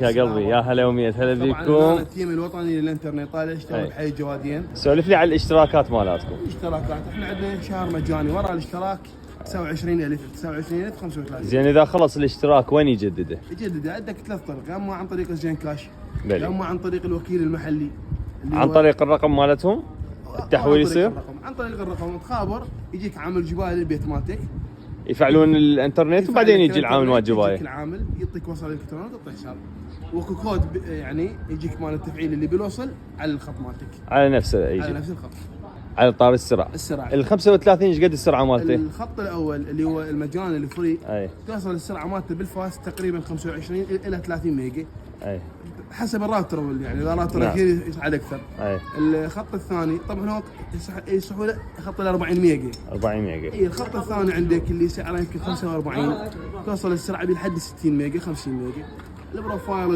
يا قلبي يا هلا ومية هلا بكم. طبعا التيم الوطني للانترنت طالع يشتغل بحي الجوادين. سولف لي على الاشتراكات مالاتكم. الاشتراكات احنا عندنا شهر مجاني، ورا الاشتراك 29000 35. زين اذا خلص الاشتراك وين يجدده؟ يجدد عندك ثلاث طرق، اما عن طريق الزين كاش، بلي. اما عن طريق الوكيل المحلي عن طريق الرقم مالتهم التحويل يصير؟ عن طريق الرقم تخابر، يجيك عامل جبالي البيت مالتك يفعلون الانترنت وبعدين يجي العامل مال جبايه. يجيك العامل يعطيك وصل الكتروني تعطيه حساب واكو كود يعني يجيك مال التفعيل اللي بالوصل على الخط مالتك، على نفسه يجي على نفس الخط، على طار السرعه. ال 35 ايش قد السرعه مالته؟ الخط الاول اللي هو المجاني الفري اي توصل السرعه مالته بالفاست تقريبا 25 الى 30 ميجا، اي حسب الراوتر يعني اذا راوتر نعم. كثير يسعد اكثر. اي الخط الثاني طبعا هو يصحوا له خط ال 40 ميجا. 40 ميجا. اي الخط الثاني عندك اللي سعره يمكن 45 توصل السرعه لحد 60 ميجا 50 ميجا. البروفايل